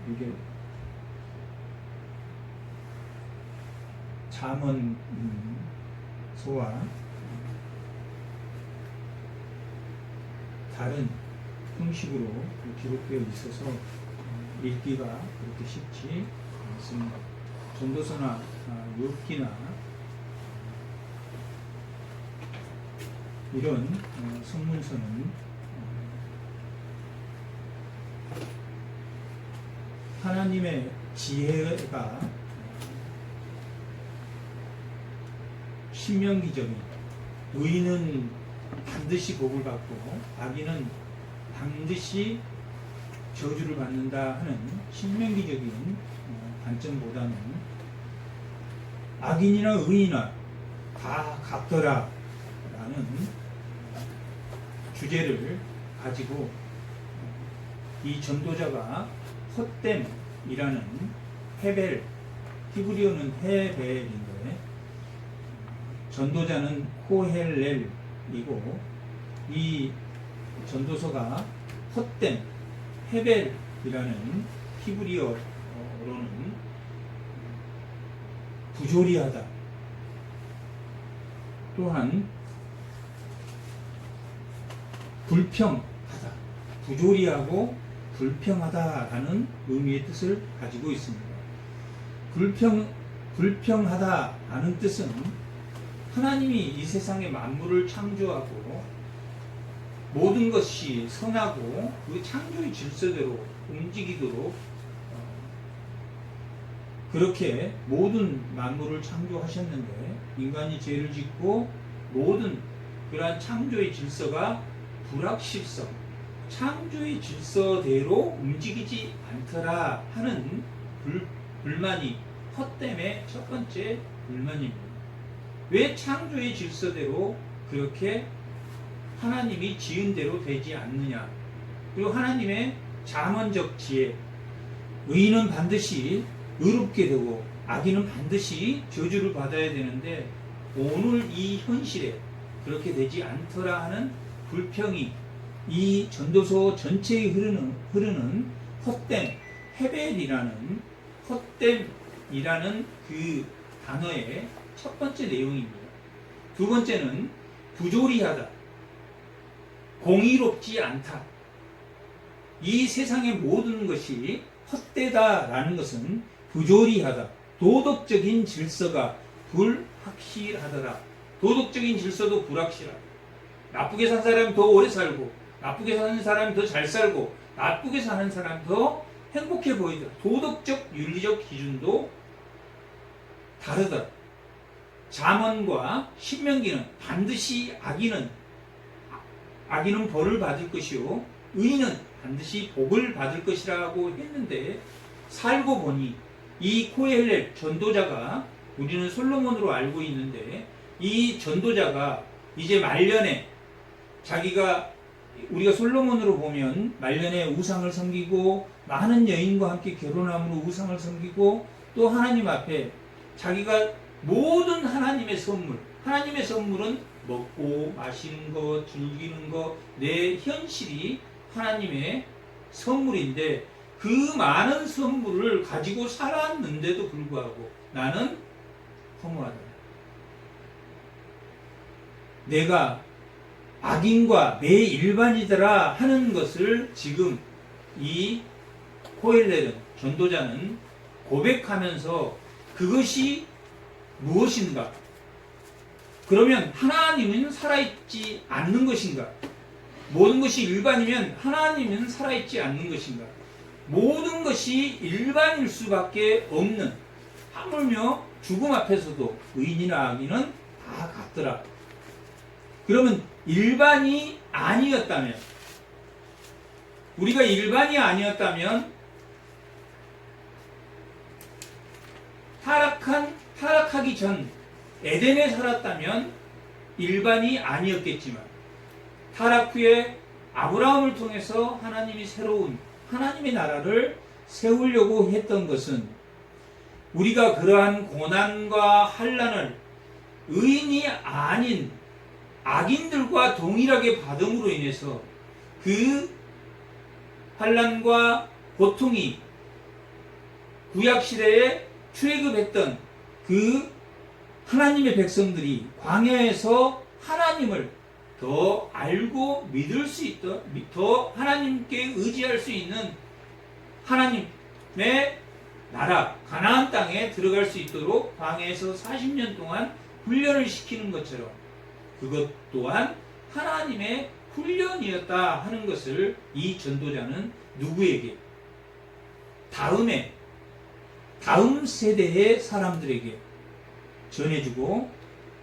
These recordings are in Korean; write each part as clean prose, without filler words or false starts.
이게 잠언 소와 다른 형식으로 기록되어 있어서 읽기가 그렇게 쉽지 않습니다. 전도서나 욥기나 이런 성문서는 하나님의 지혜가 신명기적인, 의인은 반드시 복을 받고 악인은 반드시 저주를 받는다 하는 신명기적인 관점보다는 악인이나 의인이나 다 같더라 라는 주제를 가지고 이 전도자가 헛됨이라는 헤벨, 히브리어는 헤벨인데 전도자는 코헬렐이고 이 전도서가 헛됨, 헤벨이라는 히브리어로는 부조리하다, 또한 불평하다, 부조리하고 불평하다라는 의미의 뜻을 가지고 있습니다. 불평하다라는 뜻은 하나님이 이 세상의 만물을 창조하고 모든 것이 선하고 그 창조의 질서대로 움직이도록 그렇게 모든 만물을 창조하셨는데 인간이 죄를 짓고 모든 그러한 창조의 질서가 불확실성, 창조의 질서대로 움직이지 않더라 하는 불만이 헛됨의 첫 번째 불만입니다. 왜 창조의 질서대로 그렇게 하나님이 지은 대로 되지 않느냐? 그리고 하나님의 자문적 지혜, 의인은 반드시 의롭게 되고 악인은 반드시 저주를 받아야 되는데 오늘 이 현실에 그렇게 되지 않더라 하는 불평이 이 전도서 전체에 흐르는 헛됨, 헤벨이라는 헛됨이라는 그 단어의 첫 번째 내용입니다. 두 번째는 부조리하다, 공의롭지 않다. 이 세상의 모든 것이 헛되다라는 것은 부조리하다, 도덕적인 질서가 불확실하더라. 도덕적인 질서도 불확실하다. 나쁘게 산 사람이 더 오래 살고 나쁘게 사는 사람이 더 잘 살고 나쁘게 사는 사람이 더 행복해 보이더라. 도덕적 윤리적 기준도 다르더라. 잠언과 신명기는 반드시 악인은 벌을 받을 것이요 의인은 반드시 복을 받을 것이라고 했는데 살고 보니 이 코헬렛 전도자가 우리는 솔로몬으로 알고 있는데 이 전도자가 이제 말년에 자기가 우리가 솔로몬으로 보면 말년에 우상을 섬기고 많은 여인과 함께 결혼함으로 우상을 섬기고 또 하나님 앞에 자기가 모든 하나님의 선물은 먹고 마시는 것, 즐기는 것, 내 현실이 하나님의 선물인데 그 많은 선물을 가지고 살았는데도 불구하고 나는 허무하다. 내가 악인과 내 일반이더라 하는 것을 지금 이 코헬렛은 전도자는 고백하면서 그것이 무엇인가? 그러면 하나님은 살아있지 않는 것인가? 모든 것이 일반이면 하나님은 살아있지 않는 것인가? 모든 것이 일반일 수밖에 없는, 하물며 죽음 앞에서도 의인이나 악인은 다 같더라. 그러면 일반이 아니었다면, 우리가 일반이 아니었다면 타락하기 전 에덴에 살았다면 일반이 아니었겠지만 타락 후에 아브라함을 통해서 하나님이 새로운 하나님의 나라를 세우려고 했던 것은 우리가 그러한 고난과 환난을 의인이 아닌 악인들과 동일하게 받음으로 인해서 그 환난과 고통이 구약 시대에 출애굽했던 그 하나님의 백성들이 광야에서 하나님을 더 알고 믿을 수 있도록, 더 하나님께 의지할 수 있는 하나님의 나라 가나안 땅에 들어갈 수 있도록 광야에서 40년 동안 훈련을 시키는 것처럼 그것 또한 하나님의 훈련이었다 하는 것을 이 전도자는 누구에게? 다음 세대의 사람들에게 전해주고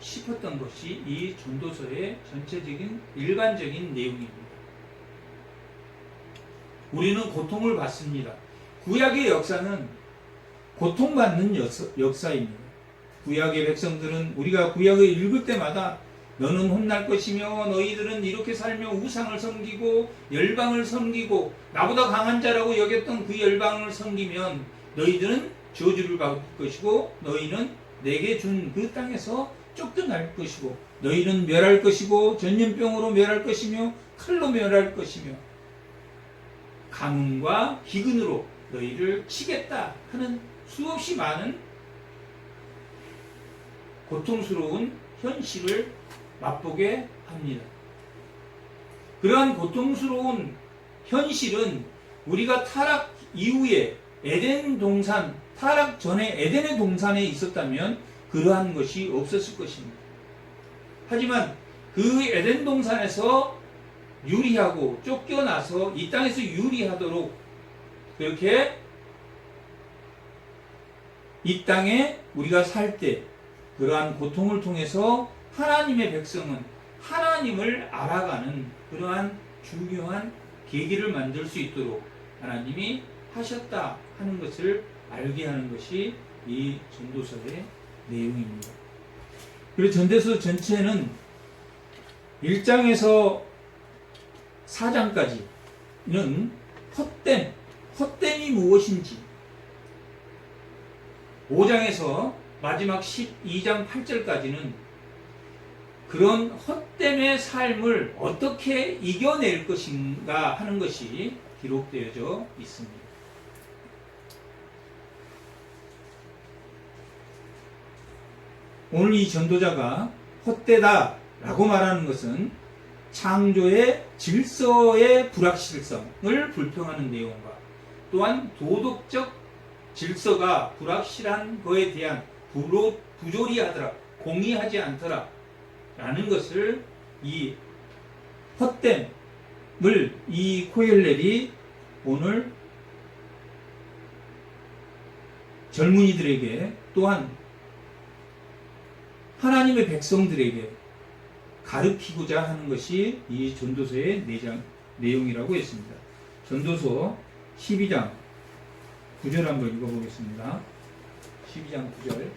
싶었던 것이 이 전도서의 전체적인 일반적인 내용입니다. 우리는 고통을 받습니다. 구약의 역사는 고통받는 역사입니다. 구약의 백성들은 우리가 구약을 읽을 때마다 너는 혼날 것이며 너희들은 이렇게 살며 우상을 섬기고 열방을 섬기고 나보다 강한 자라고 여겼던 그 열방을 섬기면 너희들은 저주를 받을 것이고 너희는 내게 준 그 땅에서 쫓겨날 것이고 너희는 멸할 것이고 전염병으로 멸할 것이며 칼로 멸할 것이며 가뭄과 기근으로 너희를 치겠다 하는 수없이 많은 고통스러운 현실을 맛보게 합니다. 그러한 고통스러운 현실은 우리가 타락 이후에 에덴 동산, 타락 전에 에덴의 동산에 있었다면 그러한 것이 없었을 것입니다. 하지만 그 에덴 동산에서 유리하고 쫓겨나서 이 땅에서 유리하도록 그렇게 이 땅에 우리가 살 때 그러한 고통을 통해서 하나님의 백성은 하나님을 알아가는 그러한 중요한 계기를 만들 수 있도록 하나님이 하셨다 하는 것을 알게 하는 것이 이 전도서의 내용입니다. 그리고 전도서 전체는 1장에서 4장까지는 헛됨이 무엇인지 5장에서 마지막 12장 8절까지는 그런 헛됨의 삶을 어떻게 이겨낼 것인가 하는 것이 기록되어져 있습니다. 오늘 이 전도자가 헛되다 라고 말하는 것은 창조의 질서의 불확실성을 불평하는 내용과 또한 도덕적 질서가 불확실한 것에 대한 부조리하더라, 공의하지 않더라 라는 것을 이 헛됨을 이 코엘렐이 오늘 젊은이들에게 또한 하나님의 백성들에게 가르치고자 하는 것이 이 전도서의 내용이라고 했습니다. 전도서 12장 9절 한번 읽어보겠습니다. 12장 9절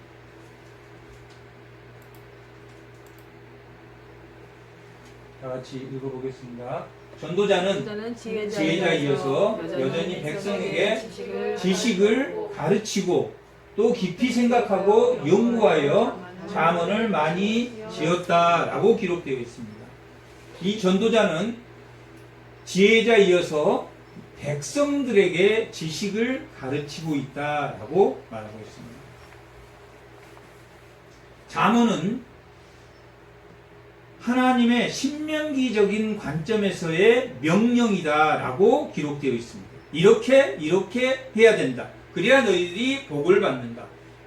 다 같이 읽어보겠습니다. 전도자는 지혜자이어서 여전히 백성에게 지식을 가르치고 또 깊이 생각하고 연구하여 잠언을 많이 지었다라고 기록되어 있습니다. 이 전도자는 지혜자이어서 백성들에게 지식을 가르치고 있다라고 말하고 있습니다. 잠언은 하나님의 신명기적인 관점에서의 명령이다라고 기록되어 있습니다. 이렇게 해야 된다. 그래야 너희들이 복을 받는다.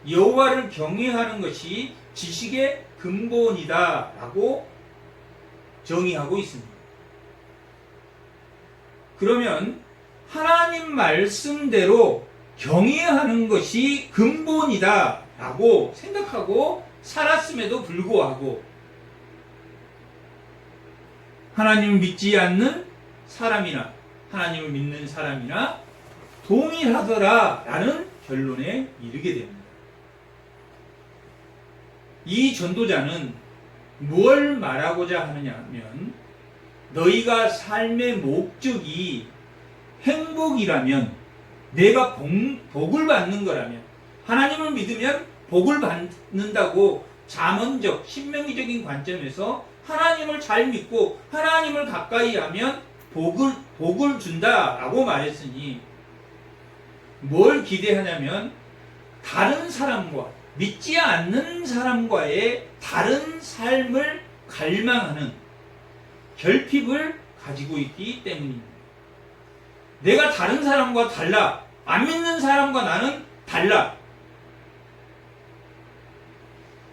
여호와를 경외하는 것이 지식의 근본이다라고 정의하고 있습니다. 그러면 하나님 말씀대로 경외하는 것이 근본이다라고 생각하고 살았음에도 불구하고 하나님을 믿지 않는 사람이나 하나님을 믿는 사람이나 동일하더라라는 결론에 이르게 됩니다. 이 전도자는 뭘 말하고자 하느냐면 너희가 삶의 목적이 행복이라면 내가 복을 받는 거라면 하나님을 믿으면 복을 받는다고 잠언적 신명기적인 관점에서 하나님을 잘 믿고 하나님을 가까이 하면 복을 준다라고 말했으니 뭘 기대하냐면 다른 사람과 믿지 않는 사람과의 다른 삶을 갈망하는 결핍을 가지고 있기 때문입니다. 내가 다른 사람과 달라. 안 믿는 사람과 나는 달라.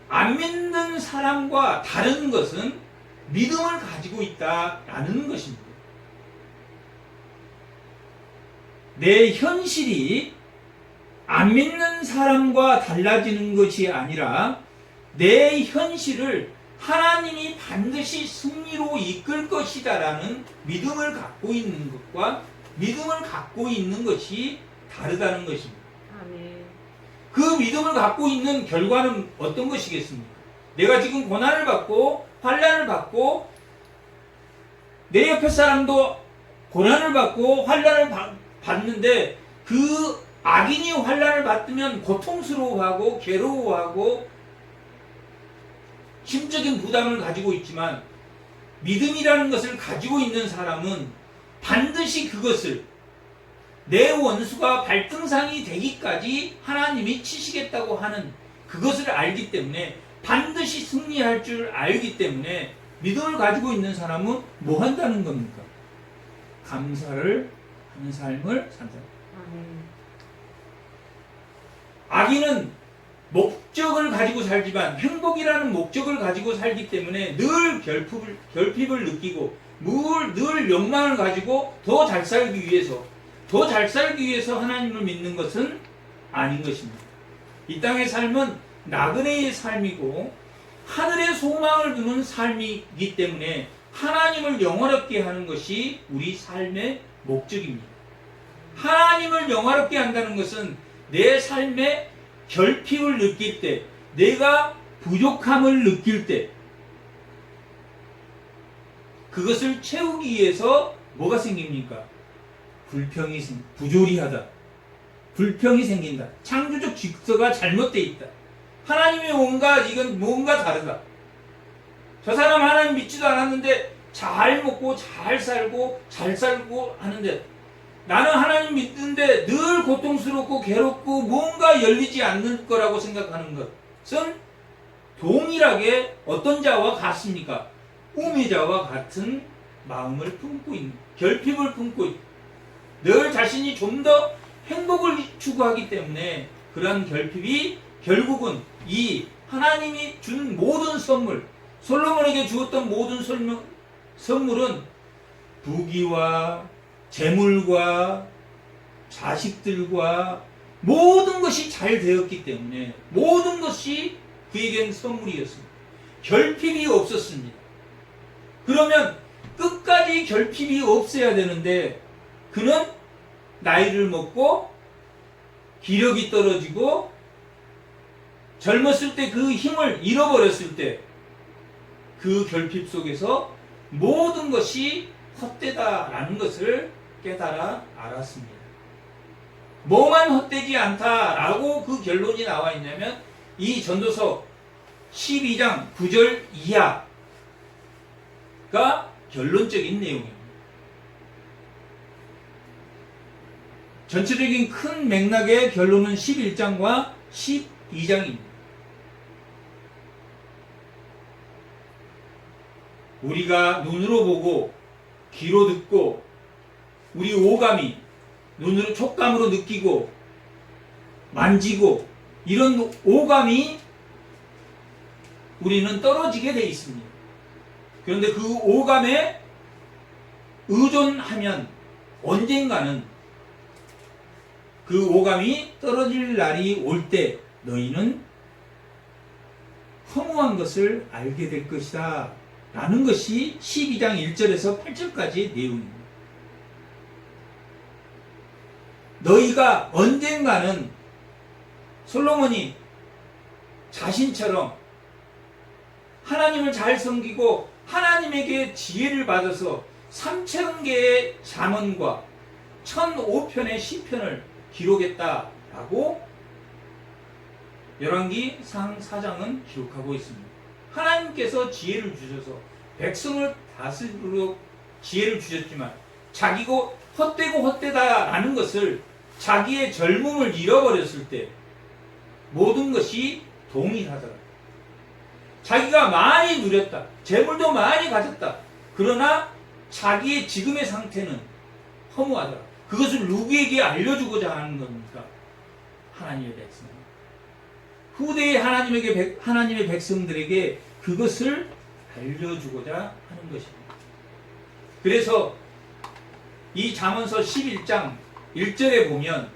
안 믿는 사람과 다른 것은 믿음을 가지고 있다라는 것입니다. 내 현실이 안 믿는 사람과 달라지는 것이 아니라 내 현실을 하나님이 반드시 승리로 이끌 것이다라는 믿음을 갖고 있는 것과 믿음을 갖고 있는 것이 다르다는 것입니다. 아멘. 그 믿음을 갖고 있는 결과는 어떤 것이겠습니까? 내가 지금 고난을 받고 환난을 받고 내 옆에 사람도 고난을 받고 환난을 받는데 그 악인이 환난을 받으면 고통스러워하고 괴로워하고 심적인 부담을 가지고 있지만 믿음이라는 것을 가지고 있는 사람은 반드시 그것을 내 원수가 발등상이 되기까지 하나님이 치시겠다고 하는 그것을 알기 때문에 반드시 승리할 줄 알기 때문에 믿음을 가지고 있는 사람은 뭐 한다는 겁니까? 감사를 하는 삶을 산다. 악인은 목적을 가지고 살지만 행복이라는 목적을 가지고 살기 때문에 늘 결핍을 느끼고 늘 욕망을 가지고 더 잘 살기 위해서 하나님을 믿는 것은 아닌 것입니다. 이 땅의 삶은 나그네의 삶이고 하늘의 소망을 두는 삶이기 때문에 하나님을 영화롭게 하는 것이 우리 삶의 목적입니다. 하나님을 영화롭게 한다는 것은 내 삶에 결핍을 느낄 때, 내가 부족함을 느낄 때 그것을 채우기 위해서 뭐가 생깁니까? 부조리하다. 불평이 생긴다. 창조적 질서가 잘못되어 있다. 하나님의 이건 뭔가 다르다. 저 사람 하나님 믿지도 않았는데 잘 먹고 잘 살고 하는데 나는 하나님 믿는데 늘 고통스럽고 괴롭고 뭔가 열리지 않는 거라고 생각하는 것은 동일하게 어떤 자와 같습니까? 우매자와 같은 마음을 품고 있는, 결핍을 품고 있는, 늘 자신이 좀 더 행복을 추구하기 때문에 그러한 결핍이 결국은 이 하나님이 준 모든 선물, 솔로몬에게 주었던 모든 선물은 부귀와 재물과 자식들과 모든 것이 잘 되었기 때문에 모든 것이 그에겐 선물이었습니다. 결핍이 없었습니다. 그러면 끝까지 결핍이 없어야 되는데 그는 나이를 먹고 기력이 떨어지고 젊었을 때 그 힘을 잃어버렸을 때 그 결핍 속에서 모든 것이 헛되다라는 것을 깨달아 알았습니다. 뭐만 헛되지 않다라고 그 결론이 나와 있냐면 이 전도서 12장 9절 이하가 결론적인 내용입니다. 전체적인 큰 맥락의 결론은 11장과 12장입니다. 우리가 눈으로 보고 귀로 듣고 우리 오감이 눈으로 촉감으로 느끼고 만지고 이런 오감이 우리는 떨어지게 되어 있습니다. 그런데 그 오감에 의존하면 언젠가는 그 오감이 떨어질 날이 올 때 너희는 허무한 것을 알게 될 것이다 라는 것이 12장 1절에서 8절까지의 내용입니다. 너희가 언젠가는 솔로몬이 자신처럼 하나님을 잘 섬기고 하나님에게 지혜를 받아서 3000개의 잠언과 1005편의 시편을 기록했다라고 열왕기상 4장은 기록하고 있습니다. 하나님께서 지혜를 주셔서 백성을 다스리도록 지혜를 주셨지만 자기고 헛되고 헛되다라는 것을 자기의 젊음을 잃어버렸을 때 모든 것이 동일하더라. 자기가 많이 누렸다. 재물도 많이 가졌다. 그러나 자기의 지금의 상태는 허무하더라. 그것을 누구에게 알려주고자 하는 겁니까? 하나님의 백성. 후대의 하나님의 백성들에게 그것을 알려주고자 하는 것입니다. 그래서 이 잠언서 11장 1절에 보면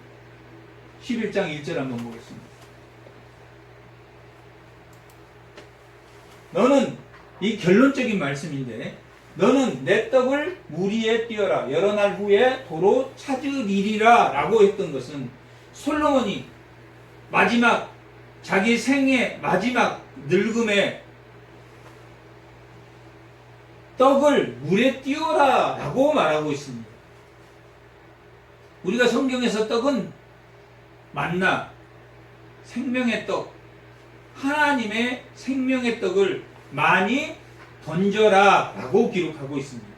11장 1절 한번 보겠습니다. 너는, 이 결론적인 말씀인데, 너는 내 떡을 물 위에 띄어라. 여러 날 후에 도로 찾으리라 라고 했던 것은 솔로몬이 마지막 자기 생의 마지막 늙음에 떡을 물에 띄어라 라고 말하고 있습니다. 우리가 성경에서 떡은 만나, 생명의 떡, 하나님의 생명의 떡을 많이 던져라 라고 기록하고 있습니다.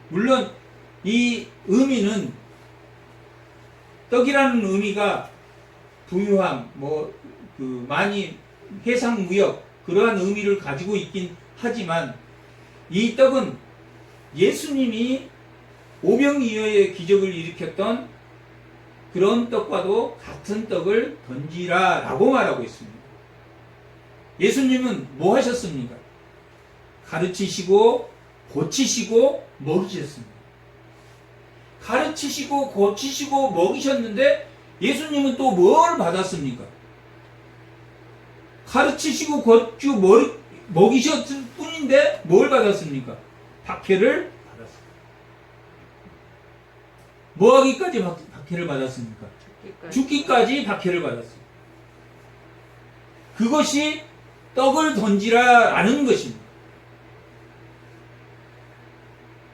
물론 이 의미는, 떡이라는 의미가 부유함, 많이 해상무역, 그러한 의미를 가지고 있긴 하지만 이 떡은 예수님이 오병이어의 기적을 일으켰던 그런 떡과도 같은 떡을 던지라 라고 말하고 있습니다. 예수님은 뭐 하셨습니까? 가르치시고 고치시고 먹이셨습니다. 가르치시고 고치시고 먹이셨는데 예수님은 또 뭘 받았습니까? 가르치시고 고치고 먹이셨을 뿐인데 뭘 받았습니까? 박해를 받았습니다. 뭐 하기까지 박해를 받았습니까? 죽기까지 박해를 받았습니다. 그것이 떡을 던지라라는 것입니다.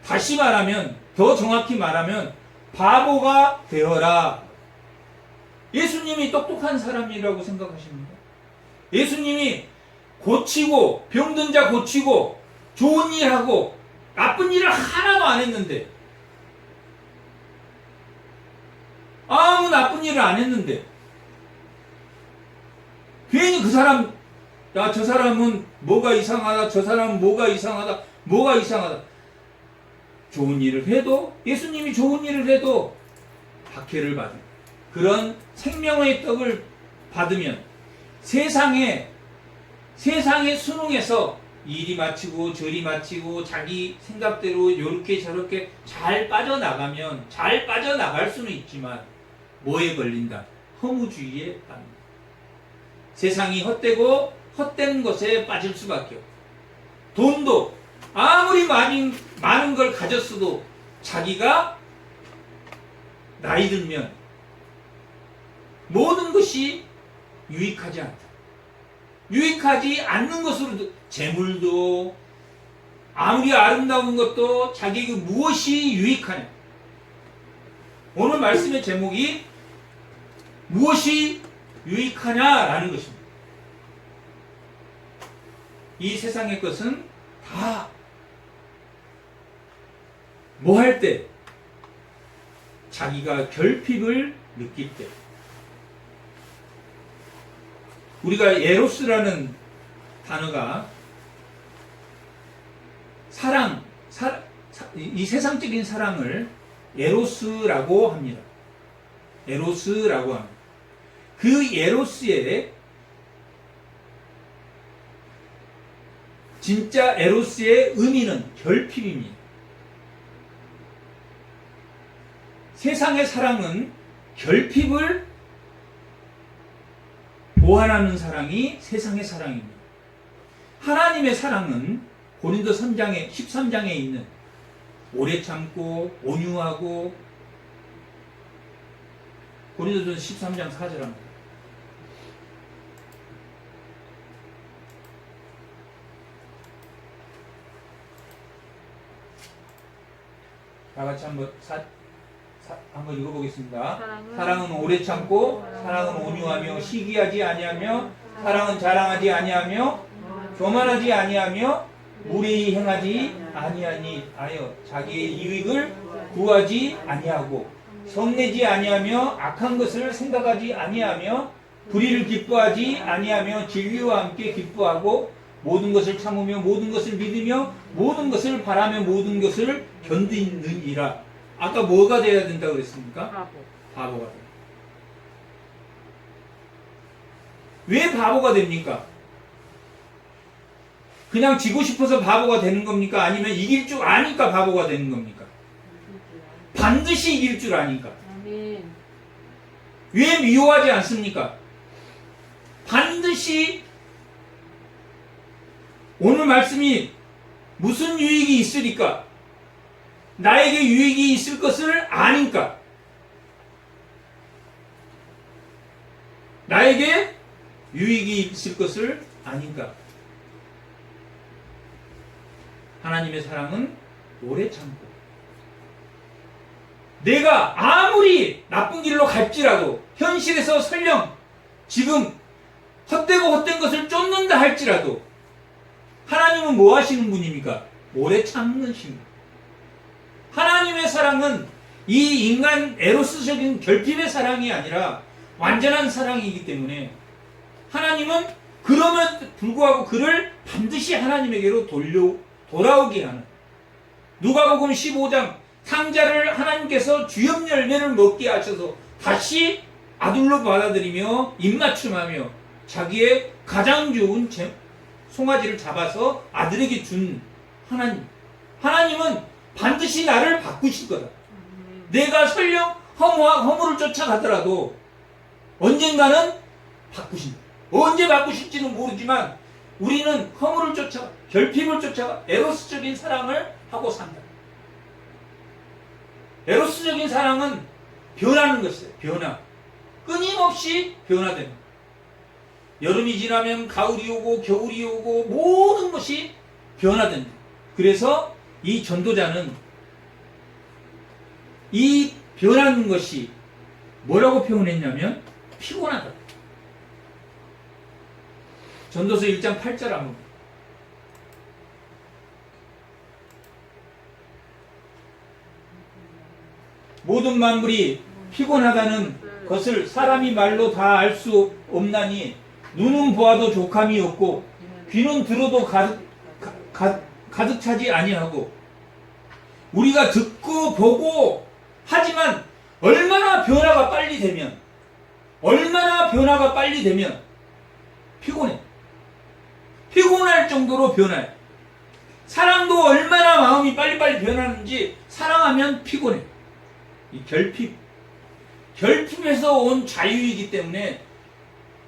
다시 말하면, 더 정확히 말하면 바보가 되어라. 예수님이 똑똑한 사람이라고 생각하십니까? 예수님이 고치고, 병든 자 고치고, 좋은 일 하고, 나쁜 일을 하나도 안 했는데, 아무 나쁜 일을 안 했는데, 괜히 그 사람, 야, 저 사람은 뭐가 이상하다, 저 사람은 뭐가 이상하다, 뭐가 이상하다. 좋은 일을 해도, 예수님이 좋은 일을 해도 박해를 받은 그런 생명의 떡을 받으면 세상의 수능에서 이리 마치고 저리 마치고 자기 생각대로 요렇게 저렇게 잘 빠져나가면 잘 빠져나갈 수는 있지만 뭐에 걸린다? 허무주의에 빠진다. 세상이 헛되고 헛된 것에 빠질 수밖에 없다. 돈도 아무리 많은 걸 가졌어도 자기가 나이 들면 모든 것이 유익하지 않다. 유익하지 않는 것으로, 재물도 아무리 아름다운 것도 자기에게 무엇이 유익하냐. 오늘 말씀의 제목이 무엇이 유익하냐라는 것입니다. 이 세상의 것은 다 뭐 할 때? 자기가 결핍을 느낄 때. 우리가 에로스라는 단어가 이 세상적인 사랑을 에로스라고 합니다. 에로스라고 합니다. 그 에로스의 진짜 에로스의 의미는 결핍입니다. 세상의 사랑은 결핍을 보완하는 사랑이 세상의 사랑입니다. 하나님의 사랑은 고린도 13장에 있는 오래 참고 온유하고, 고린도전 13장 4절 합니다. 다 같이 한번 읽어보겠습니다. 사랑은 오래 참고, 사랑은 온유하며, 시기하지 아니하며, 사랑은 자랑하지 아니하며, 교만하지 아니하며, 무례히 행하지 아니하니 하여 자기의 이익을 구하지 아니하고 성내지 아니하며 악한 것을 생각하지 아니하며 불의를 기뻐하지 아니하며 진리와 함께 기뻐하고 모든 것을 참으며 모든 것을 믿으며 모든 것을 바라며 모든 것을 견디느니라. 아까 뭐가 돼야 된다고 그랬습니까? 바보가 돼. 왜 바보가 됩니까? 그냥 지고 싶어서 바보가 되는 겁니까? 아니면 이길 줄 아니까 바보가 되는 겁니까? 반드시 이길 줄 아니까. 왜 미워하지 않습니까? 반드시 오늘 말씀이 무슨 유익이 있으리까? 나에게 유익이 있을 것을 아니까. 나에게 유익이 있을 것을 아니까. 하나님의 사랑은 오래 참고 내가 아무리 나쁜 길로 갈지라도 현실에서 설령 지금 헛되고 헛된 것을 쫓는다 할지라도 하나님은 뭐 하시는 분입니까? 오래 참으십니다. 하나님의 사랑은 이 인간 에로스적인 결핍의 사랑이 아니라 완전한 사랑이기 때문에 하나님은 그럼에도 불구하고 그를 반드시 하나님에게로 돌아오게 하는 누가복음 15장 상자를 하나님께서 주엽 열매를 먹게 하셔서 다시 아들로 받아들이며 입맞춤하며 자기의 가장 좋은 송아지를 잡아서 아들에게 준 하나님. 하나님은 반드시 나를 바꾸실 거다. 내가 설령 허물을 쫓아가더라도 언젠가는 바꾸신다. 언제 바꾸실지는 모르지만 우리는 허물을 쫓아가, 결핍을 쫓아가 에로스적인 사랑을 하고 산다. 에로스적인 사랑은 변하는 것이에요. 변화. 끊임없이 변화되는. 여름이 지나면 가을이 오고 겨울이 오고 모든 것이 변화된다. 그래서 이 전도자는 이 변하는 것이 뭐라고 표현했냐면 피곤하다. 전도서 1장 8절 한번. 모든 만물이 피곤하다는 것을 사람이 말로 다 알 수 없나니 눈은 보아도 족함이 없고 귀는 들어도 가득 차지 아니하고 우리가 듣고 보고 하지만 얼마나 변화가 빨리 되면 피곤해. 피곤할 정도로 변해. 사랑도 얼마나 마음이 빨리빨리 변하는지 사랑하면 피곤해. 이 결핍에서 온 자유이기 때문에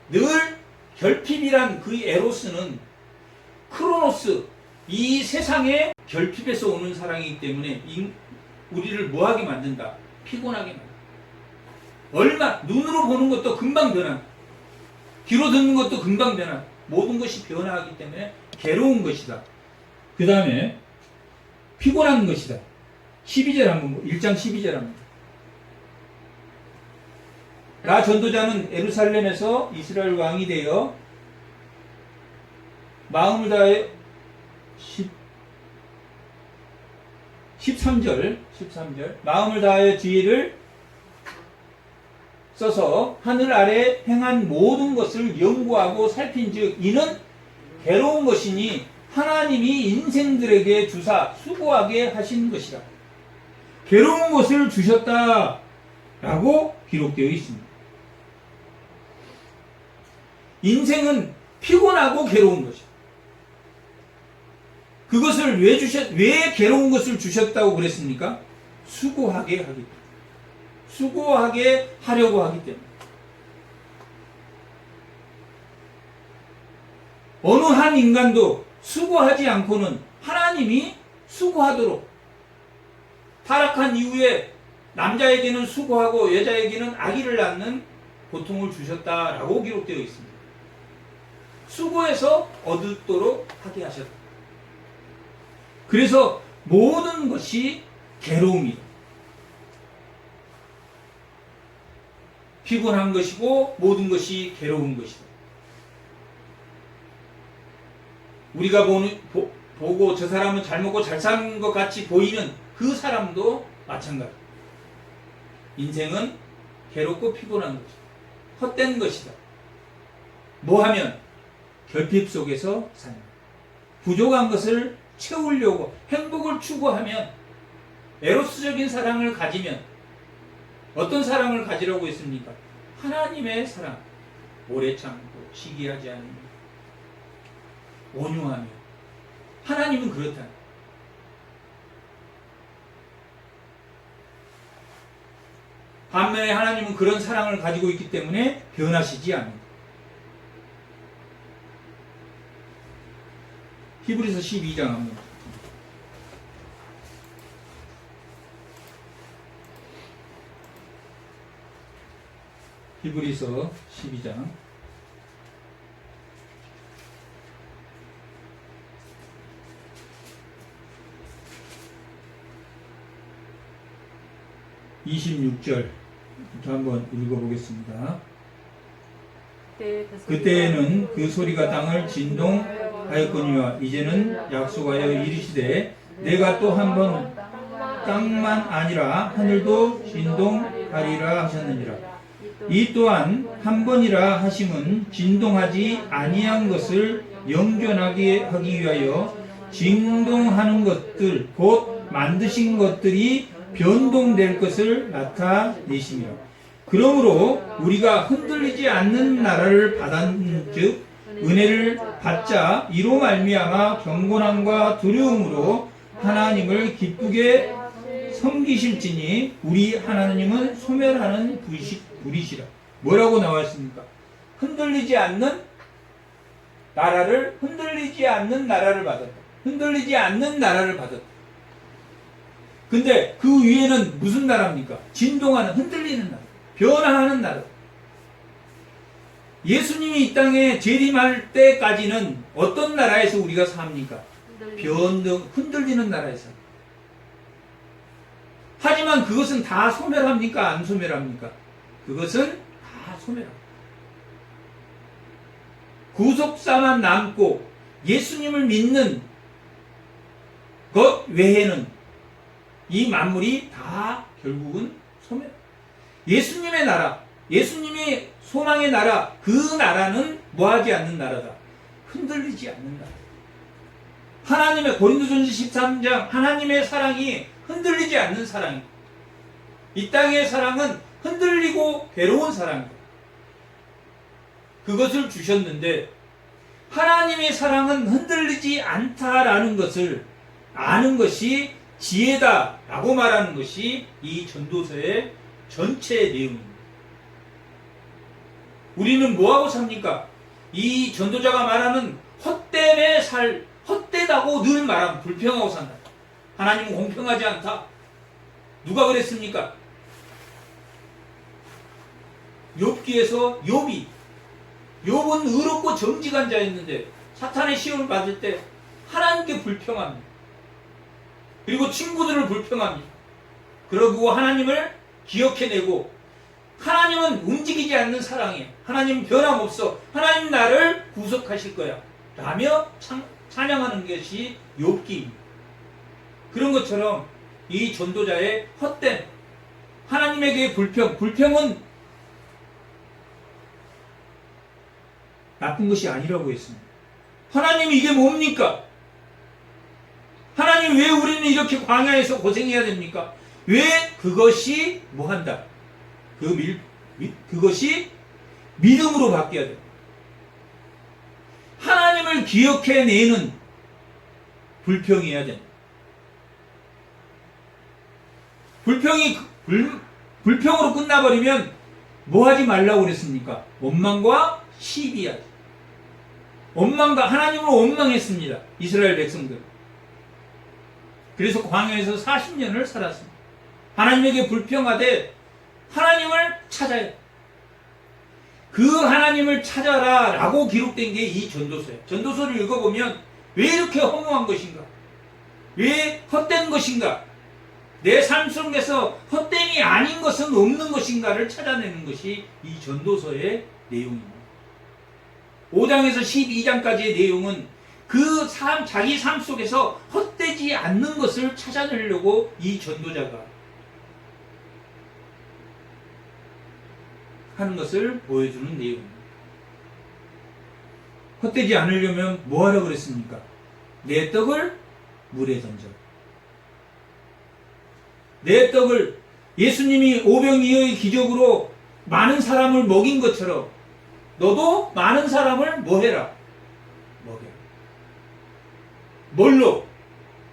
늘 결핍이란 그 에로스는 크로노스, 이 세상의 결핍에서 오는 사랑이기 때문에 우리를 뭐하게 만든다? 피곤하게 만든다. 눈으로 보는 것도 금방 변한, 귀로 듣는 것도 금방 변한, 모든 것이 변화하기 때문에 괴로운 것이다. 그 다음에 피곤한 것이다. 12절 한번, 1장 12절 한번. 나 전도자는 예루살렘에서 이스라엘 왕이 되어 마음을 다해 13절 마음을 다하여 지혜를 써서 하늘 아래 행한 모든 것을 연구하고 살핀즉 이는 괴로운 것이니 하나님이 인생들에게 주사 수고하게 하신 것이라. 괴로운 것을 주셨다라고 기록되어 있습니다. 인생은 피곤하고 괴로운 것이죠. 그것을 왜 괴로운 것을 주셨다고 그랬습니까? 수고하게 하기 때문에. 수고하게 하려고 하기 때문에. 어느 한 인간도 수고하지 않고는 하나님이 수고하도록 타락한 이후에 남자에게는 수고하고 여자에게는 아기를 낳는 고통을 주셨다라고 기록되어 있습니다. 수고해서 얻도록 하게 하셨다. 그래서 모든 것이 괴로움이다. 피곤한 것이고 모든 것이 괴로운 것이다. 우리가 보고 저 사람은 잘 먹고 잘 사는 것 같이 보이는 그 사람도 마찬가지. 인생은 괴롭고 피곤한 것이다. 헛된 것이다. 뭐하면 결핍 속에서 사는 부족한 것을 채우려고 행복을 추구하면 에로스적인 사랑을 가지면 어떤 사랑을 가지라고 했습니까? 하나님의 사랑. 오래 참고 시기하지 않으며 온유하며. 하나님은 그렇다. 반면에 하나님은 그런 사랑을 가지고 있기 때문에 변하시지 않는다. 히브리서 12장 한번. 히브리서 12장 26절 한번 읽어보겠습니다. 그때에는 그 소리가 땅을 진동하였거니와 이제는 약속하여 이르시되 내가 또 한 번 땅만 아니라 하늘도 진동하리라 하셨느니라. 이 또한 한 번이라 하심은 진동하지 아니한 것을 영존하게 하기 위하여 진동하는 것들 곧 만드신 것들이 변동될 것을 나타내심이라. 그러므로 우리가 흔들리지 않는 나라를 받은즉 은혜를 받자 이로 말미암아 경건함과 두려움으로 하나님을 기쁘게 섬기실지니 우리 하나님은 소멸하는 불이시라. 뭐라고 나와 있습니까? 흔들리지 않는 나라를 받았다. 흔들리지 않는 나라를 받았다. 근데 그 위에는 무슨 나라입니까? 진동하는, 흔들리는 나라, 변화하는 나라. 예수님이 이 땅에 재림할 때까지는 어떤 나라에서 우리가 삽니까? 흔들리는 나라에서. 하지만 그것은 다 소멸합니까? 안 소멸합니까? 그것은 다 소멸합니다. 구속사만 남고 예수님을 믿는 것 외에는 이 만물이 다 결국은 소멸. 예수님의 나라, 예수님의 소망의 나라, 그 나라는 뭐하지 않는 나라다. 흔들리지 않는 나라. 하나님의 고린도전서 13장 하나님의 사랑이 흔들리지 않는 사랑입니다. 이 땅의 사랑은 흔들리고 괴로운 사랑입니다. 그것을 주셨는데 하나님의 사랑은 흔들리지 않다라는 것을 아는 것이 지혜다라고 말하는 것이 이 전도서의 전체 내용입니다. 우리는 뭐하고 삽니까? 이 전도자가 말하는 헛되다고 늘 말하면 불평하고 산다. 하나님은 공평하지 않다. 누가 그랬습니까? 욥기에서 욥은 의롭고 정직한 자였는데 사탄의 시험을 받을 때 하나님께 불평합니다. 그리고 친구들을 불평합니다. 그러고 하나님을 기억해내고 하나님은 움직이지 않는 사랑이에요. 하나님은 변함없어. 하나님 나를 구속하실 거야 라며 찬양하는 것이 욥기입니다. 그런 것처럼 이 전도자의 헛된 하나님에게의 불평은 나쁜 것이 아니라고 했습니다. 하나님 이게 뭡니까? 하나님 왜 우리는 이렇게 광야에서 고생해야 됩니까? 왜 그것이 뭐한다? 그것이 믿음으로 바뀌어야 돼. 하나님을 기억해내는 불평이어야 된다. 불평으로 끝나버리면 뭐 하지 말라고 그랬습니까? 원망과 시비하지. 하나님을 원망했습니다. 이스라엘 백성들. 그래서 광야에서 40년을 살았습니다. 하나님에게 불평하되 하나님을 찾아야 돼. 그 하나님을 찾아라 라고 기록된 게 이 전도서예요. 전도서를 읽어보면 왜 이렇게 허무한 것인가? 왜 헛된 것인가? 내 삶 속에서 헛됨이 아닌 것은 없는 것인가를 찾아내는 것이 이 전도서의 내용입니다. 5장에서 12장까지의 내용은 자기 삶 속에서 헛되지 않는 것을 찾아내려고 이 전도자가 하는 것을 보여주는 내용입니다. 헛되지 않으려면 뭐 하라 그랬습니까? 내 떡을 물에 던져. 내 떡을 예수님이 오병이어의 기적으로 많은 사람을 먹인 것처럼 너도 많은 사람을 뭐 해라? 먹여라. 뭘로?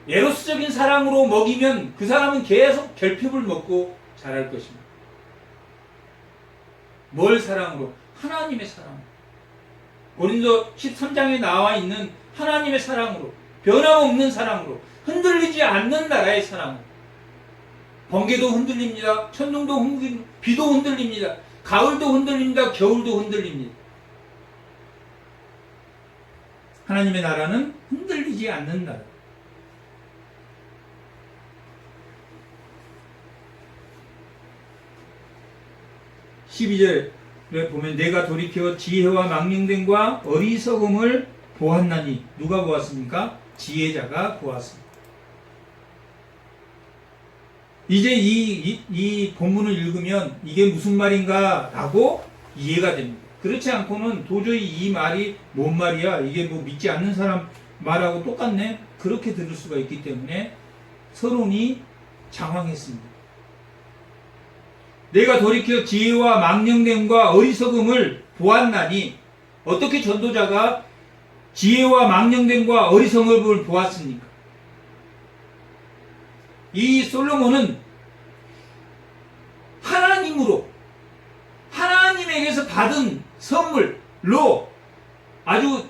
에로스적인 사랑으로 먹이면 그 사람은 계속 결핍을 먹고 자랄 것입니다. 뭘 사랑으로? 하나님의 사랑으로. 고린도 13장에 나와 있는 하나님의 사랑으로, 변함없는 사랑으로, 흔들리지 않는 나라의 사랑으로. 번개도 흔들립니다. 천둥도 흔들립니다. 비도 흔들립니다. 가을도 흔들립니다. 겨울도 흔들립니다. 하나님의 나라는 흔들리지 않는 나라. (12절에) 보면 내가 돌이켜 지혜와 망령됨과 어리석음을 보았나니. 누가 보았습니까? 지혜자가 보았습니다. 이제 이 본문을 읽으면 이게 무슨 말인가 라고 이해가 됩니다. 그렇지 않고는 도저히 이 말이 뭔 말이야, 이게 뭐 믿지 않는 사람 말하고 똑같네, 그렇게 들을 수가 있기 때문에 서론이 장황했습니다. 내가 돌이켜 지혜와 망령됨과 어리석음을 보았나니. 어떻게 전도자가 지혜와 망령됨과 어리석음을 보았습니까? 이 솔로몬은 하나님으로, 하나님에게서 받은 선물로 아주